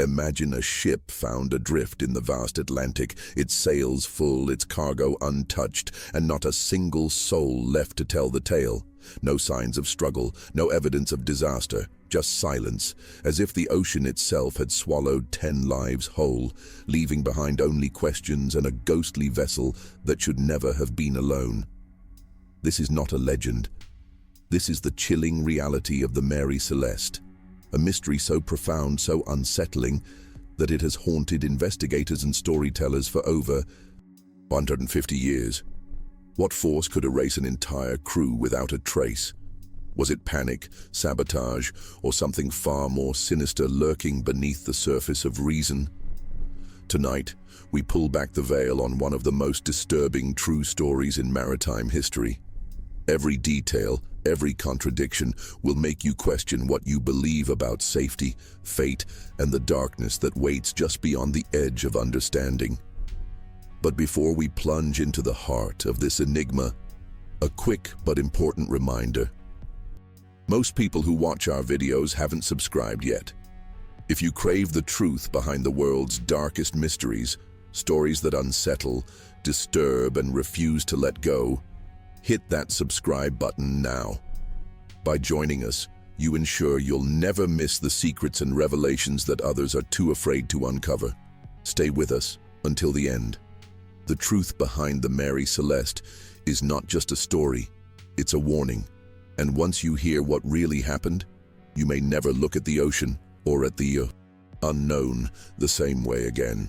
Imagine a ship found adrift in the vast Atlantic, its sails full, its cargo untouched, and not a single soul left to tell the tale. No signs of struggle, no evidence of disaster, just silence, as if the ocean itself had swallowed 10 lives whole, leaving behind only questions and a ghostly vessel that should never have been alone. This is not a legend. This is the chilling reality of the Mary Celeste. A mystery so profound, so unsettling, that it has haunted investigators and storytellers for over 150 years. What force could erase an entire crew without a trace? Was it panic, sabotage, or something far more sinister lurking beneath the surface of reason? Tonight, we pull back the veil on one of the most disturbing true stories in maritime history. Every detail, every contradiction will make you question what you believe about safety, fate, and the darkness that waits just beyond the edge of understanding. But before we plunge into the heart of this enigma, a quick but important reminder. Most people who watch our videos haven't subscribed yet. If you crave the truth behind the world's darkest mysteries, stories that unsettle, disturb, and refuse to let go, hit that subscribe button now. By joining us, you ensure you'll never miss the secrets and revelations that others are too afraid to uncover. Stay with us until the end. The truth behind the Mary Celeste is not just a story, it's a warning. And once you hear what really happened, you may never look at the ocean or at the unknown the same way again.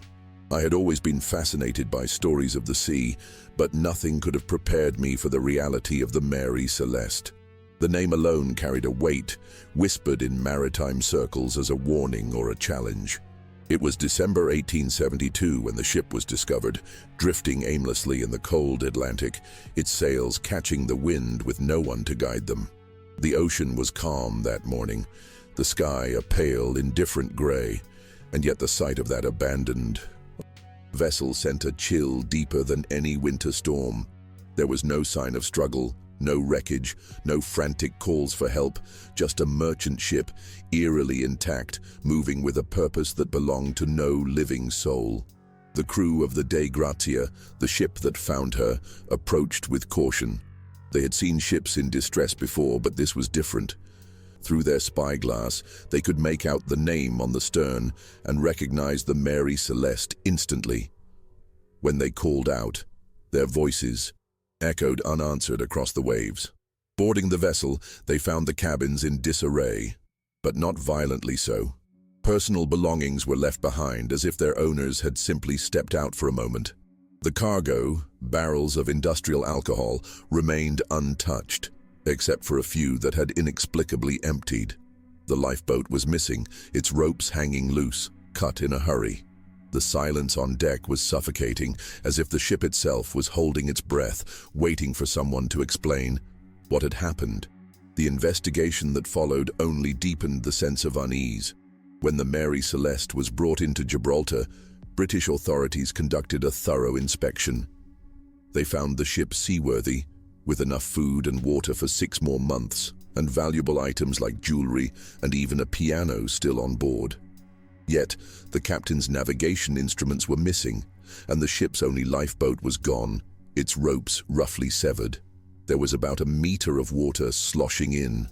I had always been fascinated by stories of the sea, but nothing could have prepared me for the reality of the Mary Celeste. The name alone carried a weight, whispered in maritime circles as a warning or a challenge. It was December 1872 when the ship was discovered, drifting aimlessly in the cold Atlantic, its sails catching the wind with no one to guide them. The ocean was calm that morning, the sky a pale, indifferent gray, and yet the sight of that abandoned vessel sent a chill deeper than any winter storm. There was no sign of struggle, no wreckage, no frantic calls for help, just a merchant ship, eerily intact, moving with a purpose that belonged to no living soul. The crew of the Dei Grazia, the ship that found her, approached with caution. They had seen ships in distress before, but this was different. Through their spyglass, they could make out the name on the stern and recognize the Mary Celeste instantly. When they called out, their voices echoed unanswered across the waves. Boarding the vessel, they found the cabins in disarray, but not violently so. Personal belongings were left behind as if their owners had simply stepped out for a moment. The cargo, barrels of industrial alcohol, remained untouched, except for a few that had inexplicably emptied. The lifeboat was missing, its ropes hanging loose, cut in a hurry. The silence on deck was suffocating, as if the ship itself was holding its breath, waiting for someone to explain what had happened. The investigation that followed only deepened the sense of unease. When the Mary Celeste was brought into Gibraltar, British authorities conducted a thorough inspection. They found the ship seaworthy, with enough food and water for 6 more months, and valuable items like jewelry and even a piano still on board. Yet, the captain's navigation instruments were missing, and the ship's only lifeboat was gone, its ropes roughly severed. There was about a meter of water sloshing in.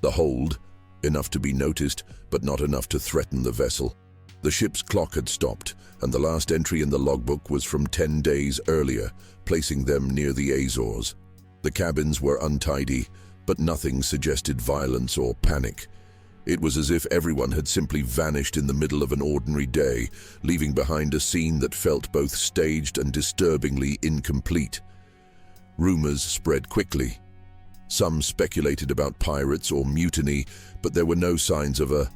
The hold, enough to be noticed, but not enough to threaten the vessel. The ship's clock had stopped, and the last entry in the logbook was from 10 days earlier, placing them near the Azores. The cabins were untidy, but nothing suggested violence or panic. It was as if everyone had simply vanished in the middle of an ordinary day, leaving behind a scene that felt both staged and disturbingly incomplete. Rumors spread quickly. Some speculated about pirates or mutiny, but there were no signs of a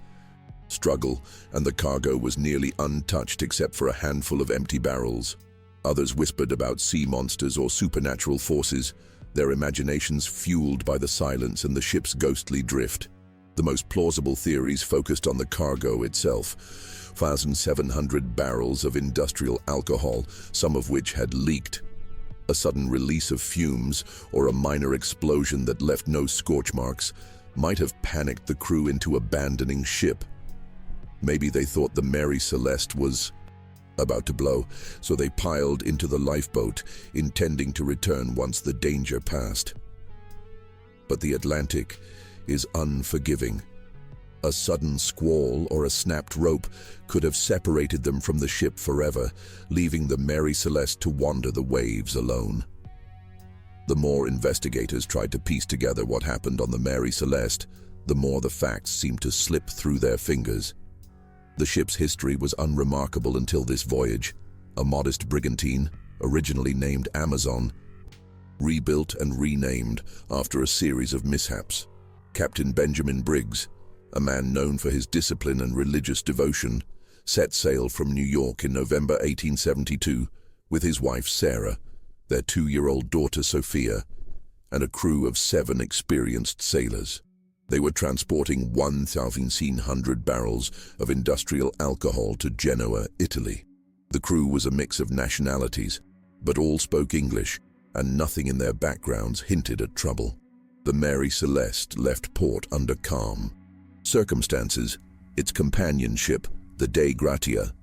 struggle, and the cargo was nearly untouched except for a handful of empty barrels. Others whispered about sea monsters or supernatural forces, their imaginations fueled by the silence and the ship's ghostly drift. The most plausible theories focused on the cargo itself, 1,700 barrels of industrial alcohol, some of which had leaked. A sudden release of fumes or a minor explosion that left no scorch marks might have panicked the crew into abandoning ship. Maybe they thought the Mary Celeste was about to blow, so they piled into the lifeboat, intending to return once the danger passed. But the Atlantic is unforgiving. A sudden squall or a snapped rope could have separated them from the ship forever, leaving the Mary Celeste to wander the waves alone. The more investigators tried to piece together what happened on the Mary Celeste, the more the facts seemed to slip through their fingers. The ship's history was unremarkable until this voyage. A modest brigantine, originally named Amazon, rebuilt and renamed after a series of mishaps. Captain Benjamin Briggs, a man known for his discipline and religious devotion, set sail from New York in November 1872 with his wife Sarah, their 2-year-old daughter Sophia, and a crew of 7 experienced sailors. They were transporting 1,700 barrels of industrial alcohol to Genoa, Italy. The crew was a mix of nationalities, but all spoke English, and nothing in their backgrounds hinted at trouble. The Mary Celeste left port under calm circumstances, its companion ship, the Dei Gratia,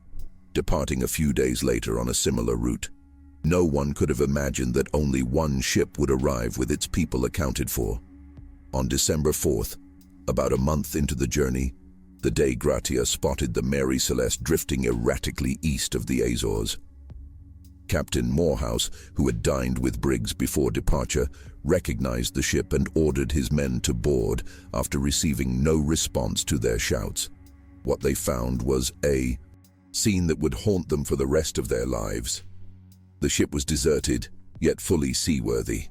departing a few days later on a similar route. No one could have imagined that only one ship would arrive with its people accounted for. On December 4th, about a month into the journey, the Dei Gratia spotted the Mary Celeste drifting erratically east of the Azores. Captain Morehouse, who had dined with Briggs before departure, recognized the ship and ordered his men to board after receiving no response to their shouts. What they found was a scene that would haunt them for the rest of their lives. The ship was deserted, yet fully seaworthy.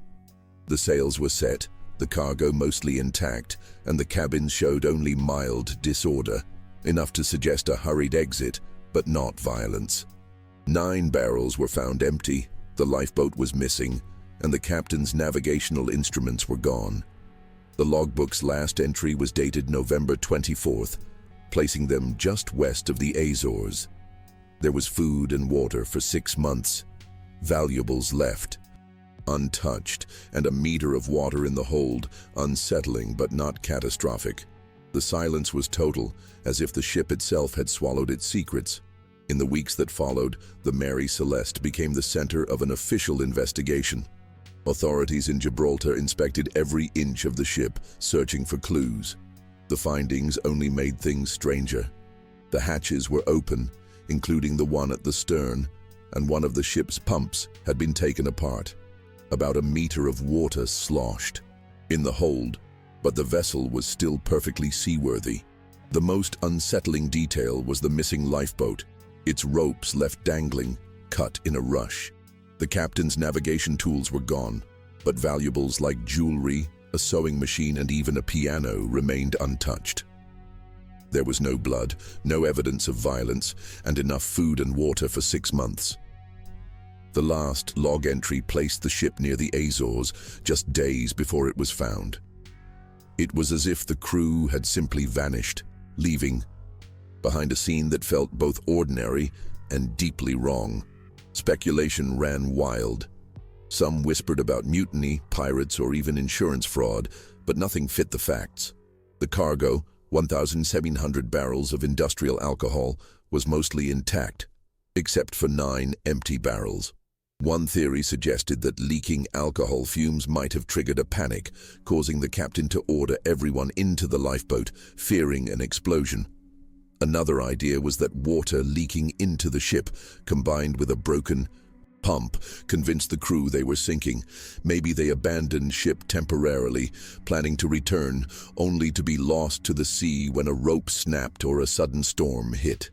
The sails were set, the cargo mostly intact, and the cabins showed only mild disorder, enough to suggest a hurried exit, but not violence. 9 barrels were found empty, the lifeboat was missing, and the captain's navigational instruments were gone. The logbook's last entry was dated November 24th, placing them just west of the Azores. There was food and water for 6 months, valuables left untouched, and a meter of water in the hold, unsettling but not catastrophic. The silence was total, as if the ship itself had swallowed its secrets. In the weeks that followed, the Mary Celeste became the center of an official investigation. Authorities in Gibraltar inspected every inch of the ship, searching for clues. The findings only made things stranger. The hatches were open, including the one at the stern, and one of the ship's pumps had been taken apart. About a meter of water sloshed in the hold, but the vessel was still perfectly seaworthy. The most unsettling detail was the missing lifeboat, its ropes left dangling, cut in a rush. The captain's navigation tools were gone, but valuables like jewelry, a sewing machine, and even a piano remained untouched. There was no blood, no evidence of violence, and enough food and water for 6 months. The last log entry placed the ship near the Azores just days before it was found. It was as if the crew had simply vanished, leaving behind a scene that felt both ordinary and deeply wrong. Speculation ran wild. Some whispered about mutiny, pirates, or even insurance fraud, but nothing fit the facts. The cargo, 1,700 barrels of industrial alcohol, was mostly intact, except for 9 empty barrels. One theory suggested that leaking alcohol fumes might have triggered a panic, causing the captain to order everyone into the lifeboat, fearing an explosion. Another idea was that water leaking into the ship, combined with a broken pump, convinced the crew they were sinking. Maybe they abandoned ship temporarily, planning to return, only to be lost to the sea when a rope snapped or a sudden storm hit.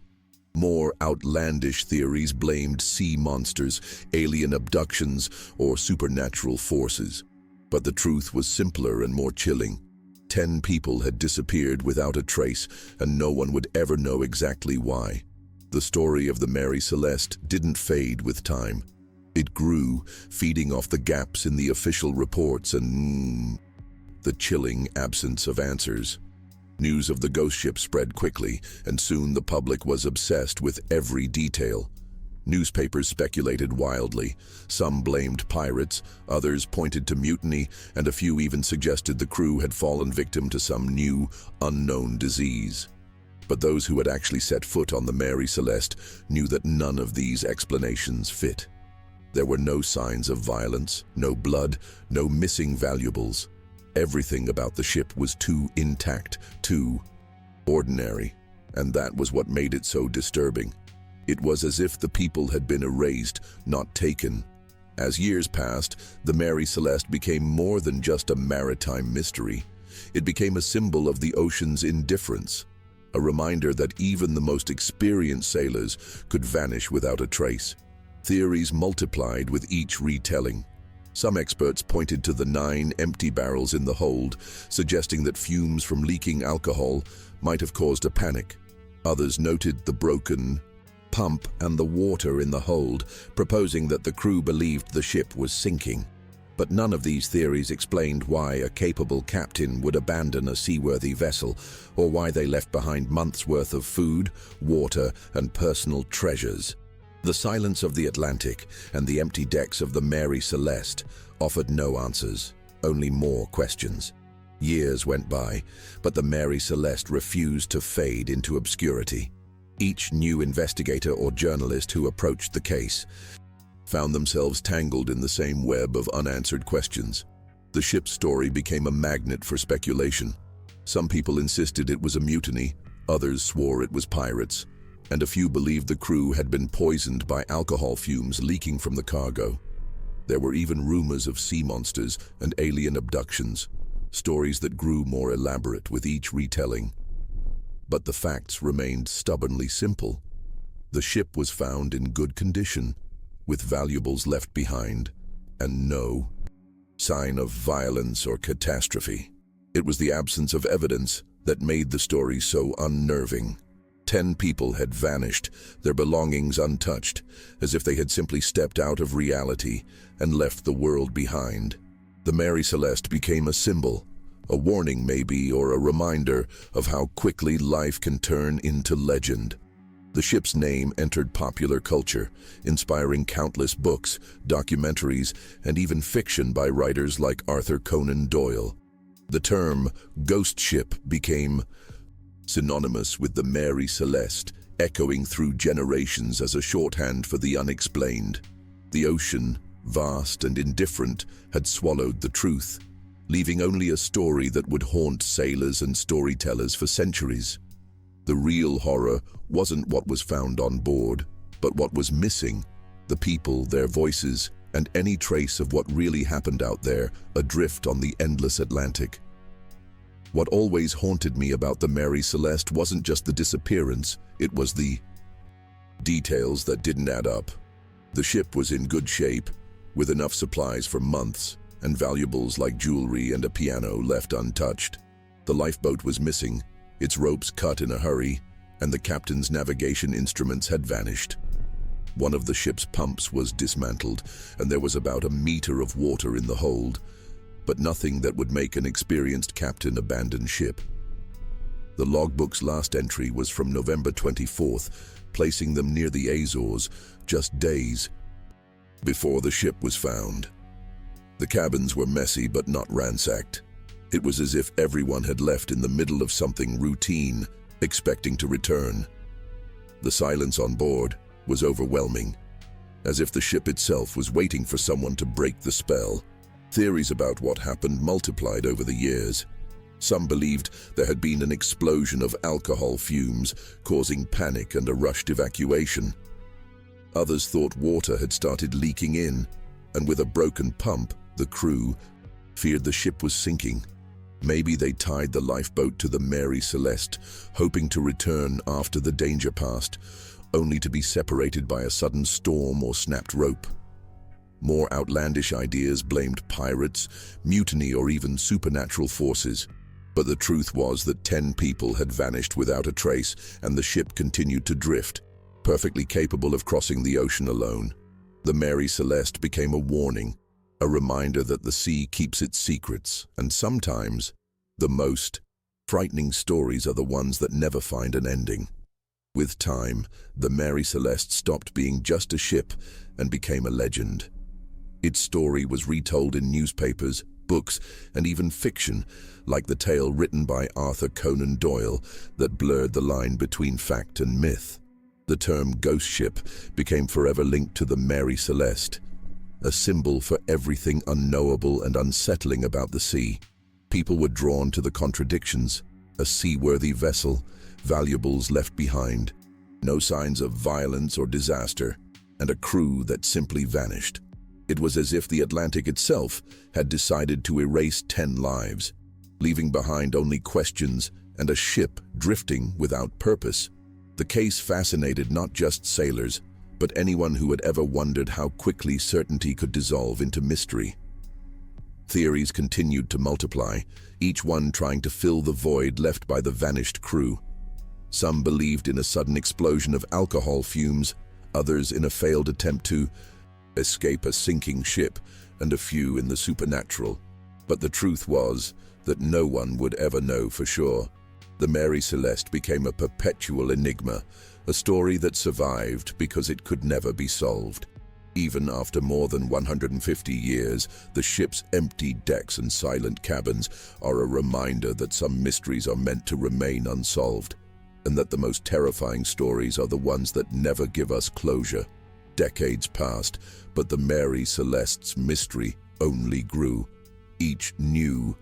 More outlandish theories blamed sea monsters, alien abductions, or supernatural forces. But the truth was simpler and more chilling. 10 people had disappeared without a trace, and no one would ever know exactly why. The story of the Mary Celeste didn't fade with time. It grew, feeding off the gaps in the official reports and the chilling absence of answers. News of the ghost ship spread quickly, and soon the public was obsessed with every detail. Newspapers speculated wildly. Some blamed pirates, others pointed to mutiny, and a few even suggested the crew had fallen victim to some new, unknown disease. But those who had actually set foot on the Mary Celeste knew that none of these explanations fit. There were no signs of violence, no blood, no missing valuables. Everything about the ship was too intact, too ordinary, and that was what made it so disturbing. It was as if the people had been erased, not taken. As years passed, the Mary Celeste became more than just a maritime mystery. It became a symbol of the ocean's indifference, a reminder that even the most experienced sailors could vanish without a trace. Theories multiplied with each retelling. Some experts pointed to the 9 empty barrels in the hold, suggesting that fumes from leaking alcohol might have caused a panic. Others noted the broken pump and the water in the hold, proposing that the crew believed the ship was sinking. But none of these theories explained why a capable captain would abandon a seaworthy vessel, or why they left behind months' worth of food, water, and personal treasures. The silence of the Atlantic and the empty decks of the Mary Celeste offered no answers, only more questions. Years went by, but the Mary Celeste refused to fade into obscurity. Each new investigator or journalist who approached the case found themselves tangled in the same web of unanswered questions. The ship's story became a magnet for speculation. Some people insisted it was a mutiny, others swore it was pirates, and a few believed the crew had been poisoned by alcohol fumes leaking from the cargo. There were even rumors of sea monsters and alien abductions, stories that grew more elaborate with each retelling. But the facts remained stubbornly simple. The ship was found in good condition, with valuables left behind, and no sign of violence or catastrophe. It was the absence of evidence that made the story so unnerving. 10 people had vanished, their belongings untouched, as if they had simply stepped out of reality and left the world behind. The Mary Celeste became a symbol, a warning maybe, or a reminder of how quickly life can turn into legend. The ship's name entered popular culture, inspiring countless books, documentaries, and even fiction by writers like Arthur Conan Doyle. The term ghost ship became synonymous with the Mary Celeste, echoing through generations as a shorthand for the unexplained. The ocean, vast and indifferent, had swallowed the truth, leaving only a story that would haunt sailors and storytellers for centuries. The real horror wasn't what was found on board, but what was missing: the people, their voices, and any trace of what really happened out there, adrift on the endless Atlantic. What always haunted me about the Mary Celeste wasn't just the disappearance, it was the details that didn't add up. The ship was in good shape, with enough supplies for months, and valuables like jewelry and a piano left untouched. The lifeboat was missing, its ropes cut in a hurry, and the captain's navigation instruments had vanished. One of the ship's pumps was dismantled, and there was about a meter of water in the hold, but nothing that would make an experienced captain abandon ship. The logbook's last entry was from November 24th, placing them near the Azores, just days before the ship was found. The cabins were messy but not ransacked. It was as if everyone had left in the middle of something routine, expecting to return. The silence on board was overwhelming, as if the ship itself was waiting for someone to break the spell. Theories about what happened multiplied over the years. Some believed there had been an explosion of alcohol fumes, causing panic and a rushed evacuation. Others thought water had started leaking in, and with a broken pump, the crew feared the ship was sinking. Maybe they tied the lifeboat to the Mary Celeste, hoping to return after the danger passed, only to be separated by a sudden storm or snapped rope. More outlandish ideas blamed pirates, mutiny, or even supernatural forces. But the truth was that 10 people had vanished without a trace, and the ship continued to drift, perfectly capable of crossing the ocean alone. The Mary Celeste became a warning, a reminder that the sea keeps its secrets, and sometimes the most frightening stories are the ones that never find an ending. With time, the Mary Celeste stopped being just a ship and became a legend. Its story was retold in newspapers, books, and even fiction, like the tale written by Arthur Conan Doyle that blurred the line between fact and myth. The term ghost ship became forever linked to the Mary Celeste, a symbol for everything unknowable and unsettling about the sea. People were drawn to the contradictions: a seaworthy vessel, valuables left behind, no signs of violence or disaster, and a crew that simply vanished. It was as if the Atlantic itself had decided to erase 10 lives, leaving behind only questions and a ship drifting without purpose. The case fascinated not just sailors, but anyone who had ever wondered how quickly certainty could dissolve into mystery. Theories continued to multiply, each one trying to fill the void left by the vanished crew. Some believed in a sudden explosion of alcohol fumes, others in a failed attempt to escape a sinking ship, and a few in the supernatural. But the truth was that no one would ever know for sure. The Mary Celeste became a perpetual enigma, a story that survived because it could never be solved. Even after more than 150 years, the ship's empty decks and silent cabins are a reminder that some mysteries are meant to remain unsolved, and that the most terrifying stories are the ones that never give us closure. Decades passed, but the Mary Celeste's mystery only grew. Each new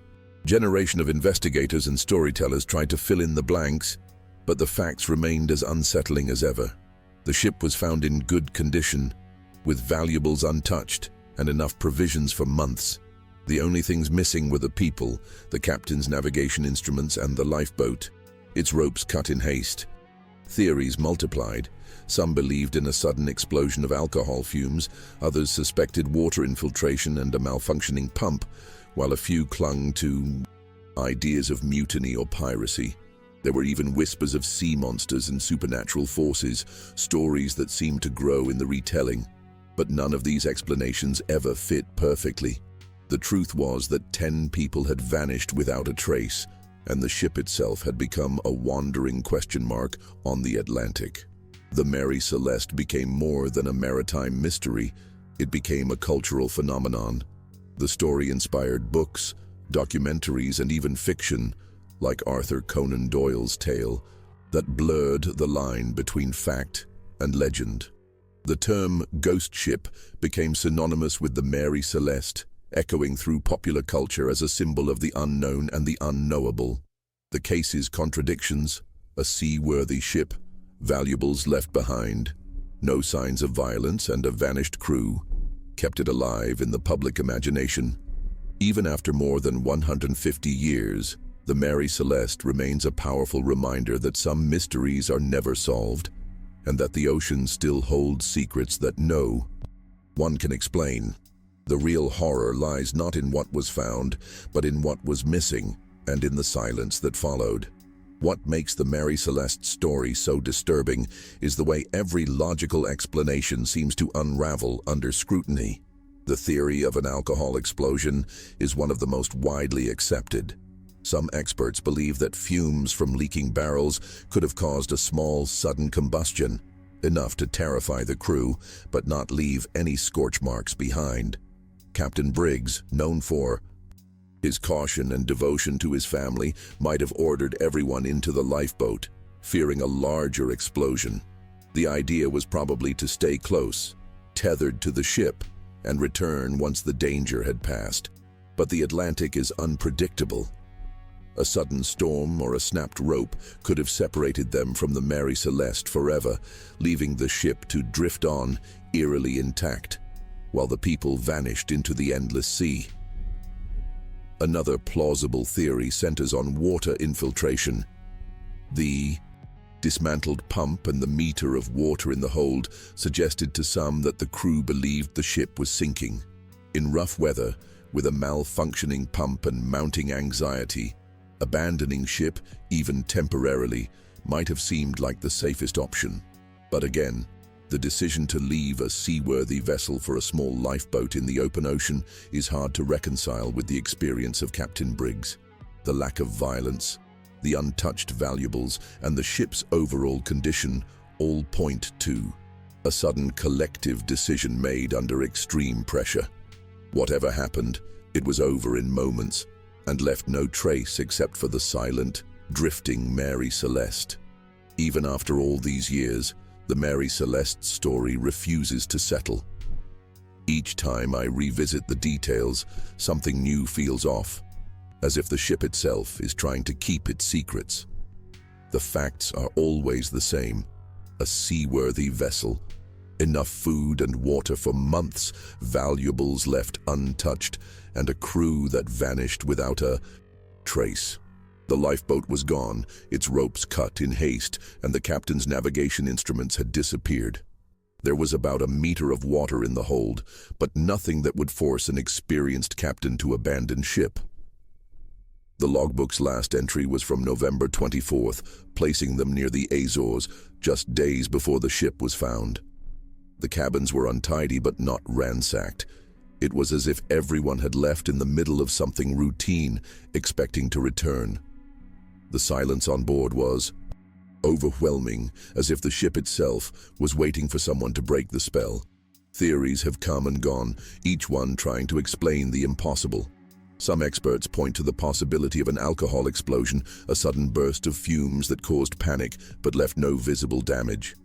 generation of investigators and storytellers tried to fill in the blanks, but the facts remained as unsettling as ever. The ship was found in good condition, with valuables untouched and enough provisions for months. The only things missing were the people, the captain's navigation instruments, and the lifeboat, its ropes cut in haste. Theories multiplied. Some believed in a sudden explosion of alcohol fumes, others suspected water infiltration and a malfunctioning pump, while a few clung to ideas of mutiny or piracy. There were even whispers of sea monsters and supernatural forces, stories that seemed to grow in the retelling. But none of these explanations ever fit perfectly. The truth was that 10 people had vanished without a trace, and the ship itself had become a wandering question mark on the Atlantic. The Mary Celeste became more than a maritime mystery. It became a cultural phenomenon. The story inspired books, documentaries, and even fiction, like Arthur Conan Doyle's tale, that blurred the line between fact and legend. The term ghost ship became synonymous with the Mary Celeste, echoing through popular culture as a symbol of the unknown and the unknowable. The case's contradictions: a seaworthy ship, valuables left behind, no signs of violence, and a vanished crew, kept it alive in the public imagination. Even after more than 150 years, the Mary Celeste remains a powerful reminder that some mysteries are never solved, and that the ocean still holds secrets that no one can explain. The real horror lies not in what was found, but in what was missing, and in the silence that followed. What makes the Mary Celeste story so disturbing is the way every logical explanation seems to unravel under scrutiny. The theory of an alcohol explosion is one of the most widely accepted. Some experts believe that fumes from leaking barrels could have caused a small, sudden combustion, enough to terrify the crew, but not leave any scorch marks behind. Captain Briggs, known for his caution and devotion to his family, might have ordered everyone into the lifeboat, fearing a larger explosion. The idea was probably to stay close, tethered to the ship, and return once the danger had passed. But the Atlantic is unpredictable. A sudden storm or a snapped rope could have separated them from the Mary Celeste forever, leaving the ship to drift on, eerily intact, while the people vanished into the endless sea. Another plausible theory centers on water infiltration. The dismantled pump and the meter of water in the hold suggested to some that the crew believed the ship was sinking. In rough weather, with a malfunctioning pump and mounting anxiety, abandoning ship, even temporarily, might have seemed like the safest option. But again, the decision to leave a seaworthy vessel for a small lifeboat in the open ocean is hard to reconcile with the experience of Captain Briggs. The lack of violence, the untouched valuables, and the ship's overall condition all point to a sudden collective decision made under extreme pressure. Whatever happened, It was over in moments, and left no trace except for the silent, drifting Mary Celeste. Even after all these years, the Mary Celeste story refuses to settle. Each time I revisit the details, something new feels off, as if the ship itself is trying to keep its secrets. The facts are always the same: a seaworthy vessel, enough food and water for months, valuables left untouched, and a crew that vanished without a trace. The lifeboat was gone, its ropes cut in haste, and the captain's navigation instruments had disappeared. There was about 1 meter of water in the hold, but nothing that would force an experienced captain to abandon ship. The logbook's last entry was from November 24th, placing them near the Azores, just days before the ship was found. The cabins were untidy but not ransacked. It was as if everyone had left in the middle of something routine, expecting to return. The silence on board was overwhelming, as if the ship itself was waiting for someone to break the spell. Theories have come and gone, each one trying to explain the impossible. Some experts point to the possibility of an alcohol explosion, a sudden burst of fumes that caused panic but left no visible damage.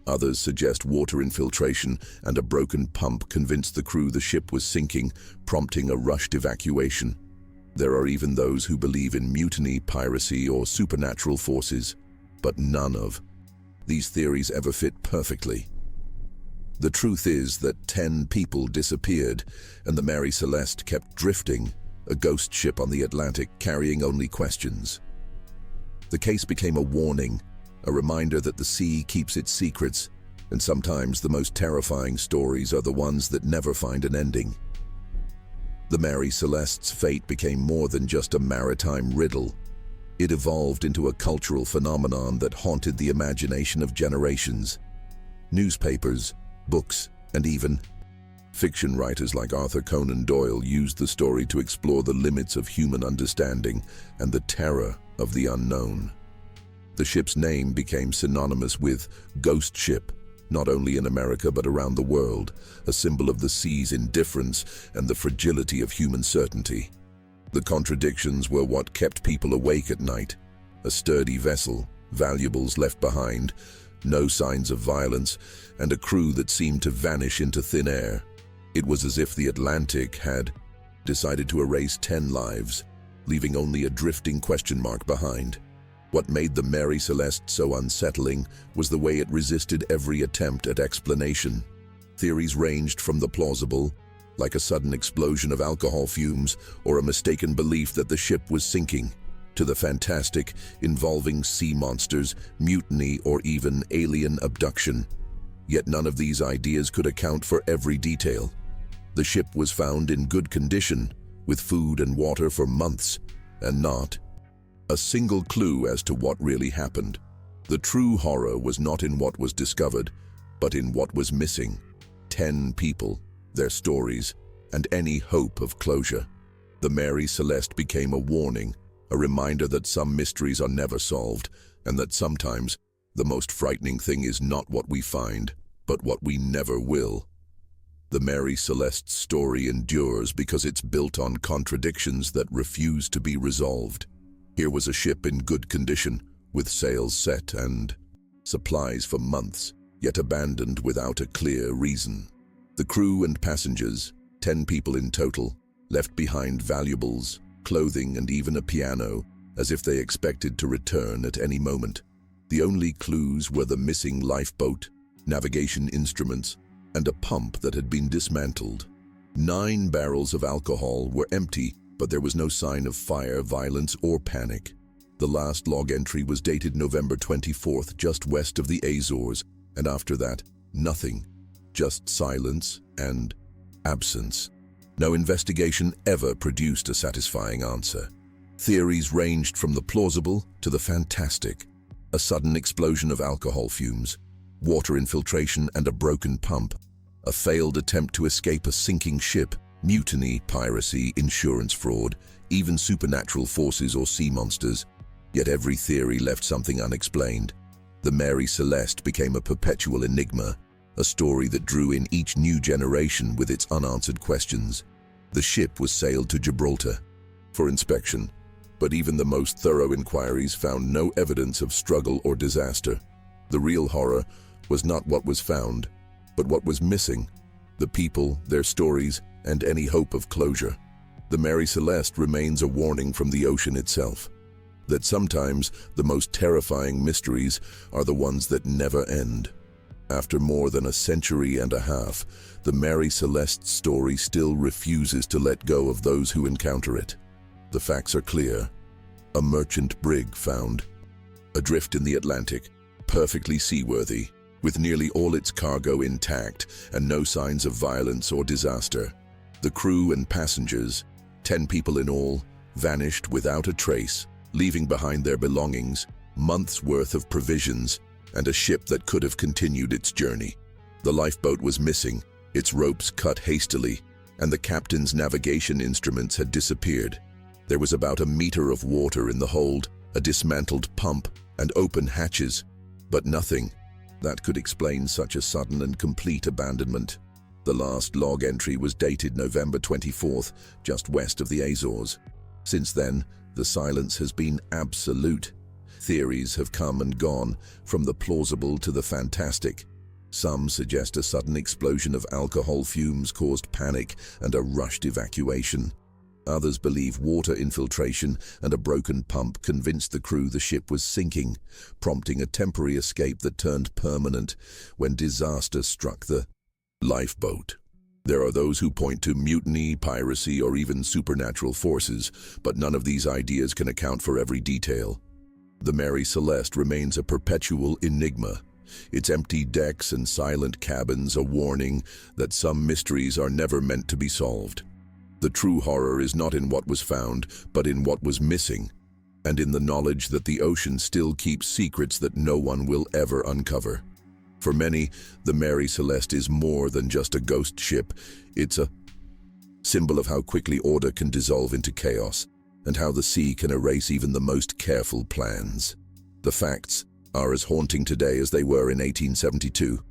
Others suggest water infiltration, and a broken pump convinced the crew the ship was sinking, prompting a rushed evacuation. There are even those who believe in mutiny, piracy, or supernatural forces, but none of these theories ever fit perfectly. The truth is that 10 people disappeared, and the Mary Celeste kept drifting, a ghost ship on the Atlantic carrying only questions. The case became a warning, a reminder that the sea keeps its secrets, and sometimes the most terrifying stories are the ones that never find an ending. The Mary Celeste's fate became more than just a maritime riddle. It evolved into a cultural phenomenon that haunted the imagination of generations. Newspapers, books, and even fiction writers like Arthur Conan Doyle used the story to explore the limits of human understanding and the terror of the unknown. The ship's name became synonymous with ghost ship, not only in America but around the world, a symbol of the sea's indifference and the fragility of human certainty. The contradictions were what kept people awake at night. A sturdy vessel, valuables left behind, no signs of violence, and a crew that seemed to vanish into thin air. It was as if the Atlantic had decided to erase 10 lives, leaving only a drifting question mark behind. What made the Mary Celeste so unsettling was the way it resisted every attempt at explanation. Theories ranged from the plausible, like a sudden explosion of alcohol fumes or a mistaken belief that the ship was sinking, to the fantastic, involving sea monsters, mutiny, or even alien abduction. Yet none of these ideas could account for every detail. The ship was found in good condition, with food and water for months, and not a single clue as to what really happened. The true horror was not in what was discovered, but in what was missing. 10 people, their stories, and any hope of closure. The Mary Celeste became a warning, a reminder that some mysteries are never solved, and that sometimes the most frightening thing is not what we find, but what we never will. The Mary Celeste's story endures because it's built on contradictions that refuse to be resolved. Here was a ship in good condition, with sails set and supplies for months, yet abandoned without a clear reason. The crew and passengers, 10 people in total, left behind valuables, clothing, and even a piano, as if they expected to return at any moment. The only clues were the missing lifeboat, navigation instruments, and a pump that had been dismantled. 9 barrels of alcohol were empty, but there was no sign of fire, violence, or panic. The last log entry was dated November 24th, just west of the Azores, and after that, nothing. Just silence and absence. No investigation ever produced a satisfying answer. Theories ranged from the plausible to the fantastic. A sudden explosion of alcohol fumes, water infiltration, and a broken pump. A failed attempt to escape a sinking ship, mutiny, piracy, insurance fraud, even supernatural forces or sea monsters. Yet every theory left something unexplained. The Mary Celeste became a perpetual enigma, a story that drew in each new generation with its unanswered questions. The ship was sailed to Gibraltar for inspection, but even the most thorough inquiries found no evidence of struggle or disaster. The real horror was not what was found, but what was missing: the people, their stories, and any hope of closure. The Mary Celeste remains a warning from the ocean itself, that sometimes the most terrifying mysteries are the ones that never end. After more than a century and a half, the Mary Celeste's story still refuses to let go of those who encounter it. The facts are clear. A merchant brig found adrift in the Atlantic, perfectly seaworthy, with nearly all its cargo intact and no signs of violence or disaster. The crew and passengers, 10 people in all, vanished without a trace, leaving behind their belongings, months' worth of provisions, and a ship that could have continued its journey. The lifeboat was missing, its ropes cut hastily, and the captain's navigation instruments had disappeared. There was about a meter of water in the hold, a dismantled pump, and open hatches, but nothing that could explain such a sudden and complete abandonment. The last log entry was dated November 24th, just west of the Azores. Since then, the silence has been absolute. Theories have come and gone, from the plausible to the fantastic. Some suggest a sudden explosion of alcohol fumes caused panic and a rushed evacuation. Others believe water infiltration and a broken pump convinced the crew the ship was sinking, prompting a temporary escape that turned permanent when disaster struck the lifeboat. There are those who point to mutiny, piracy, or even supernatural forces, but none of these ideas can account for every detail. The Mary Celeste remains a perpetual enigma, its empty decks and silent cabins a warning that some mysteries are never meant to be solved. The true horror is not in what was found, but in what was missing, and in the knowledge that the ocean still keeps secrets that no one will ever uncover. For many, the Mary Celeste is more than just a ghost ship. It's a symbol of how quickly order can dissolve into chaos, and how the sea can erase even the most careful plans. The facts are as haunting today as they were in 1872.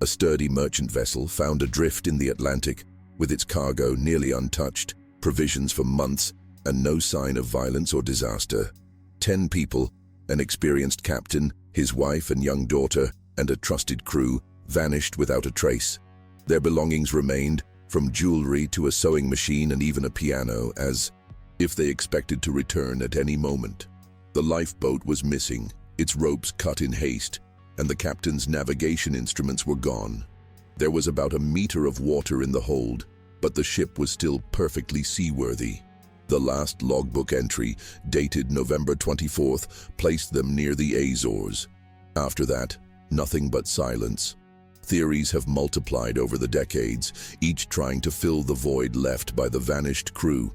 A sturdy merchant vessel found adrift in the Atlantic, with its cargo nearly untouched, provisions for months, and no sign of violence or disaster. 10 people, an experienced captain, his wife and young daughter, and a trusted crew, vanished without a trace. Their belongings remained, from jewelry to a sewing machine and even a piano, as if they expected to return at any moment. The lifeboat was missing, its ropes cut in haste, and the captain's navigation instruments were gone. There was about a meter of water in the hold, but the ship was still perfectly seaworthy. The last logbook entry, dated November 24th, placed them near the Azores. After that, nothing but silence. Theories have multiplied over the decades, each trying to fill the void left by the vanished crew.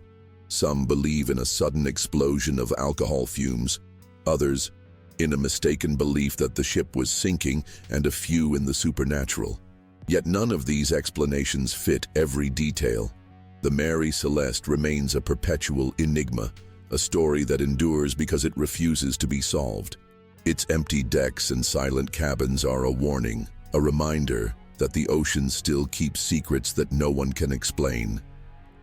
Some believe in a sudden explosion of alcohol fumes, others in a mistaken belief that the ship was sinking, and a few in the supernatural. Yet none of these explanations fit every detail. The Mary Celeste remains a perpetual enigma, a story that endures because it refuses to be solved. Its empty decks and silent cabins are a warning, a reminder that the ocean still keeps secrets that no one can explain,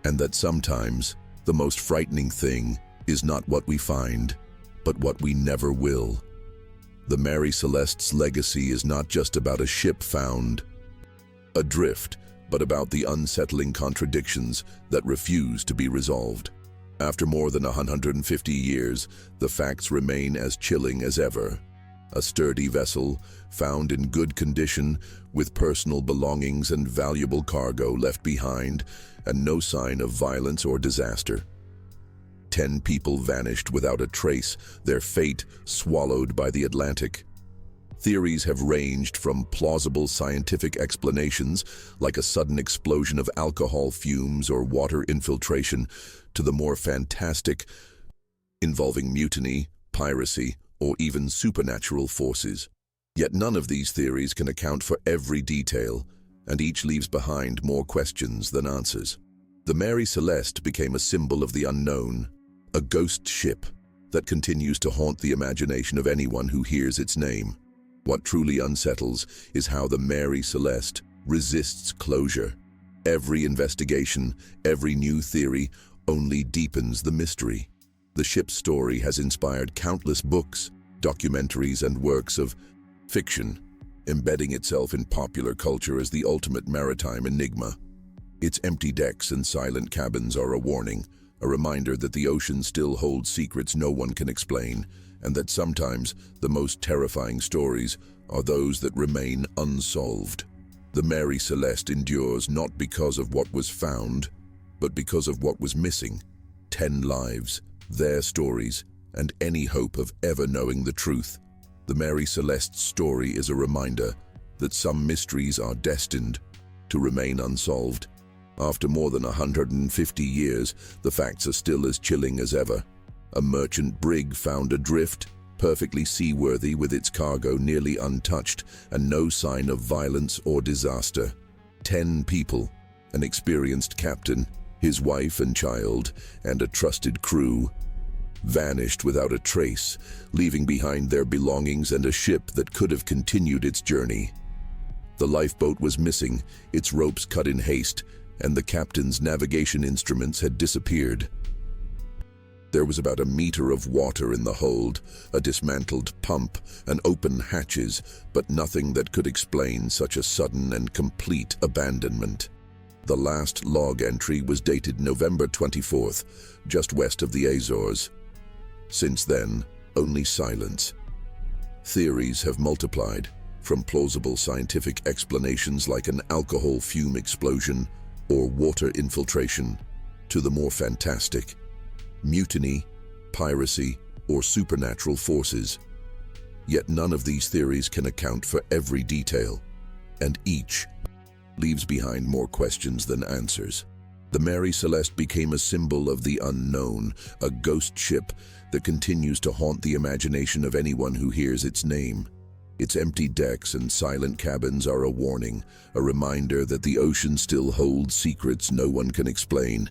and that sometimes the most frightening thing is not what we find, but what we never will. The Mary Celeste's legacy is not just about a ship found adrift, but about the unsettling contradictions that refuse to be resolved. After more than 150 years, the facts remain as chilling as ever. A sturdy vessel, found in good condition, with personal belongings and valuable cargo left behind, and no sign of violence or disaster. 10 people vanished without a trace, their fate swallowed by the Atlantic. Theories have ranged from plausible scientific explanations, like a sudden explosion of alcohol fumes or water infiltration, to the more fantastic, involving mutiny, piracy, or even supernatural forces. Yet none of these theories can account for every detail, and each leaves behind more questions than answers. The Mary Celeste became a symbol of the unknown, a ghost ship that continues to haunt the imagination of anyone who hears its name. What truly unsettles is how the Mary Celeste resists closure. Every investigation, every new theory only deepens the mystery. The ship's story has inspired countless books, documentaries, and works of fiction, embedding itself in popular culture as the ultimate maritime enigma. Its empty decks and silent cabins are a warning, a reminder that the ocean still holds secrets no one can explain, and that sometimes the most terrifying stories are those that remain unsolved. The Mary Celeste endures not because of what was found, but because of what was missing. 10 lives, their stories, and any hope of ever knowing the truth. The Mary Celeste's story is a reminder that some mysteries are destined to remain unsolved. After more than 150 years, the facts are still as chilling as ever. A merchant brig found adrift, perfectly seaworthy with its cargo nearly untouched and no sign of violence or disaster. 10 people, an experienced captain, his wife and child, and a trusted crew, vanished without a trace, leaving behind their belongings and a ship that could have continued its journey. The lifeboat was missing, its ropes cut in haste, and the captain's navigation instruments had disappeared. There was about a meter of water in the hold, a dismantled pump, and open hatches, but nothing that could explain such a sudden and complete abandonment. The last log entry was dated November 24th, just west of the Azores. Since then, only silence. Theories have multiplied, from plausible scientific explanations like an alcohol fume explosion or water infiltration, to the more fantastic, mutiny, piracy, or supernatural forces. Yet none of these theories can account for every detail, and each leaves behind more questions than answers. The Mary Celeste became a symbol of the unknown, a ghost ship that continues to haunt the imagination of anyone who hears its name. Its empty decks and silent cabins are a warning, a reminder that the ocean still holds secrets no one can explain,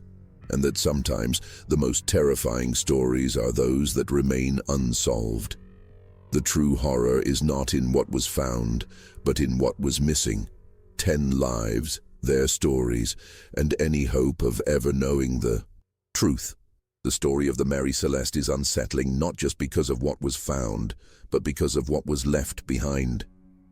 and that sometimes the most terrifying stories are those that remain unsolved. The true horror is not in what was found, but in what was missing. 10 lives, their stories, and any hope of ever knowing the truth. The story of the Mary Celeste is unsettling not just because of what was found, but because of what was left behind.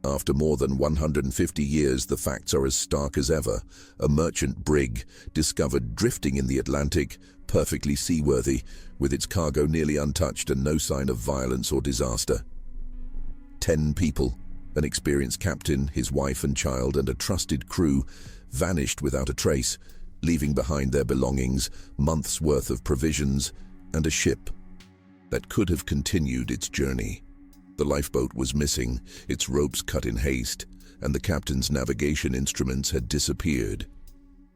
After more than 150 years, the facts are as stark as ever. A merchant brig, discovered drifting in the Atlantic, perfectly seaworthy, with its cargo nearly untouched and no sign of violence or disaster. 10 people, an experienced captain, his wife and child, and a trusted crew, vanished without a trace, leaving behind their belongings, months' worth of provisions, and a ship that could have continued its journey. The lifeboat was missing, its ropes cut in haste, and the captain's navigation instruments had disappeared.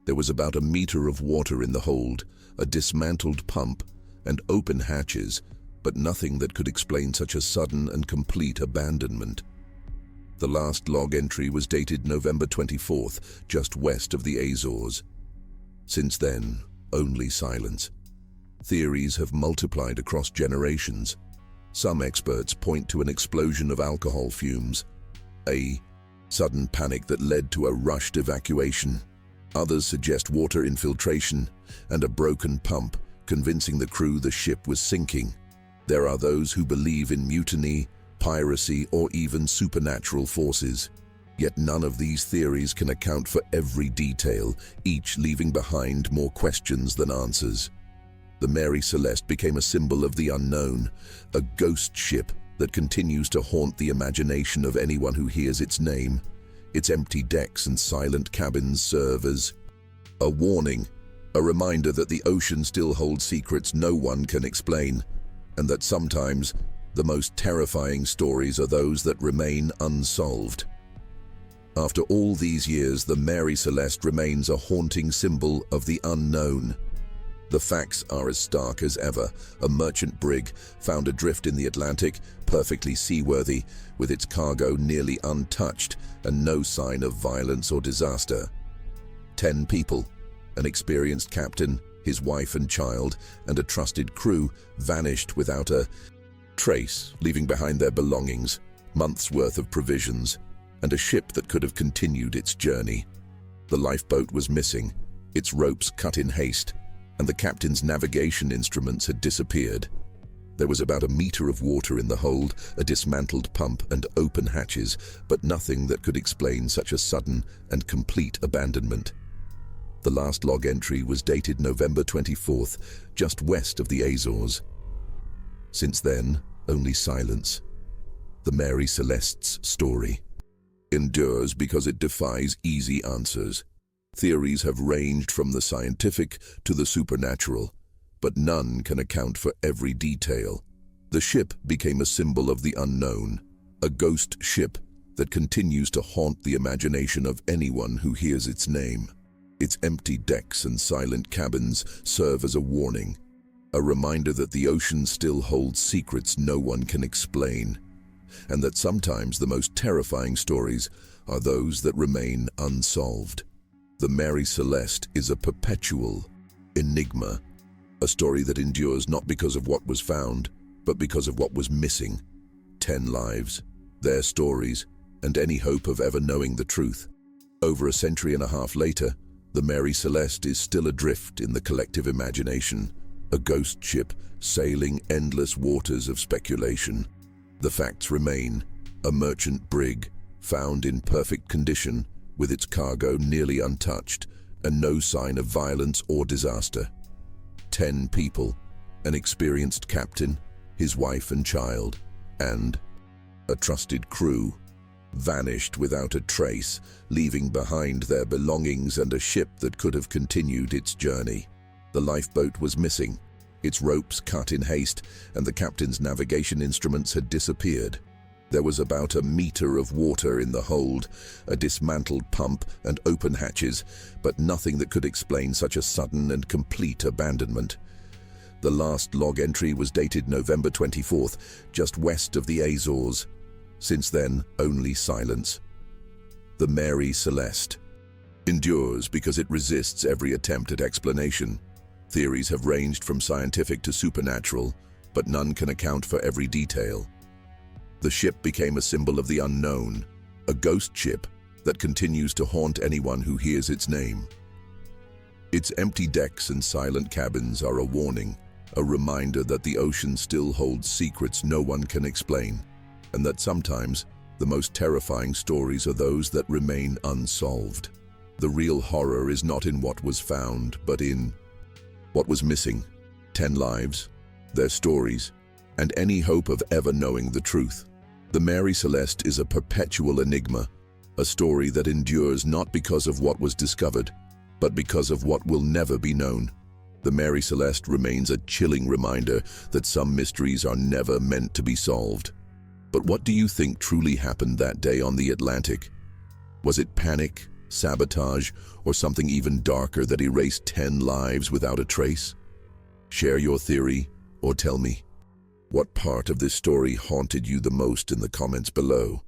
There was about a meter of water in the hold, a dismantled pump, and open hatches, but nothing that could explain such a sudden and complete abandonment. The last log entry was dated November 24th, just west of the Azores. Since then, only silence. Theories have multiplied across generations. Some experts point to an explosion of alcohol fumes, a sudden panic that led to a rushed evacuation. Others suggest water infiltration and a broken pump, convincing the crew the ship was sinking. There are those who believe in mutiny, piracy, or even supernatural forces. Yet none of these theories can account for every detail, each leaving behind more questions than answers. The Mary Celeste became a symbol of the unknown, a ghost ship that continues to haunt the imagination of anyone who hears its name. Its empty decks and silent cabins serve as a warning, a reminder that the ocean still holds secrets no one can explain, and that sometimes the most terrifying stories are those that remain unsolved. After all these years, the Mary Celeste remains a haunting symbol of the unknown. The facts are as stark as ever. A merchant brig found adrift in the Atlantic, perfectly seaworthy, with its cargo nearly untouched and no sign of violence or disaster. 10 people, an experienced captain, his wife and child, and a trusted crew vanished without a trace, leaving behind their belongings, months' worth of provisions, and a ship that could have continued its journey. The lifeboat was missing, its ropes cut in haste, and the captain's navigation instruments had disappeared. There was about a meter of water in the hold, a dismantled pump and open hatches, but nothing that could explain such a sudden and complete abandonment. The last log entry was dated November 24th, just west of the Azores. Since then, only silence. The Mary Celeste's story endures because it defies easy answers. Theories have ranged from the scientific to the supernatural, but none can account for every detail. The ship became a symbol of the unknown, a ghost ship that continues to haunt the imagination of anyone who hears its name. Its empty decks and silent cabins serve as a warning, a reminder that the ocean still holds secrets no one can explain, and that sometimes the most terrifying stories are those that remain unsolved. The Mary Celeste is a perpetual enigma, a story that endures not because of what was found, but because of what was missing. 10 lives, their stories, and any hope of ever knowing the truth. Over a century and a half later, the Mary Celeste is still adrift in the collective imagination, a ghost ship sailing endless waters of speculation. The facts remain: a merchant brig, found in perfect condition, with its cargo nearly untouched, and no sign of violence or disaster. 10 people, an experienced captain, his wife and child, and a trusted crew, vanished without a trace, leaving behind their belongings and a ship that could have continued its journey. The lifeboat was missing, its ropes cut in haste, and the captain's navigation instruments had disappeared. There was about a meter of water in the hold, a dismantled pump and open hatches, but nothing that could explain such a sudden and complete abandonment. The last log entry was dated November 24th, just west of the Azores. Since then, only silence. The Mary Celeste endures because it resists every attempt at explanation. Theories have ranged from scientific to supernatural, but none can account for every detail. The ship became a symbol of the unknown, a ghost ship that continues to haunt anyone who hears its name. Its empty decks and silent cabins are a warning, a reminder that the ocean still holds secrets no one can explain, and that sometimes the most terrifying stories are those that remain unsolved. The real horror is not in what was found, but in what was missing. 10 lives, their stories, and any hope of ever knowing the truth. The Mary Celeste is a perpetual enigma, a story that endures not because of what was discovered, but because of what will never be known. The Mary Celeste remains a chilling reminder that some mysteries are never meant to be solved. But what do you think truly happened that day on the Atlantic? Was it panic, sabotage, or something even darker that erased 10 lives without a trace? Share your theory, or tell me, what part of this story haunted you the most in the comments below?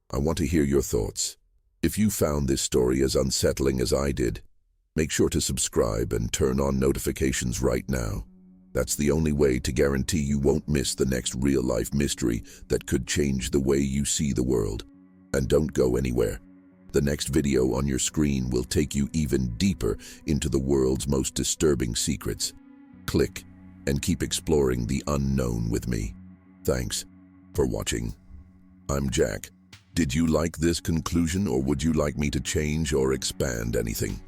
I want to hear your thoughts. If you found this story as unsettling as I did, make sure to subscribe and turn on notifications right now. That's the only way to guarantee you won't miss the next real-life mystery that could change the way you see the world. And don't go anywhere. The next video on your screen will take you even deeper into the world's most disturbing secrets. Click and keep exploring the unknown with me. Thanks for watching. I'm Jack. Did you like this conclusion, or would you like me to change or expand anything?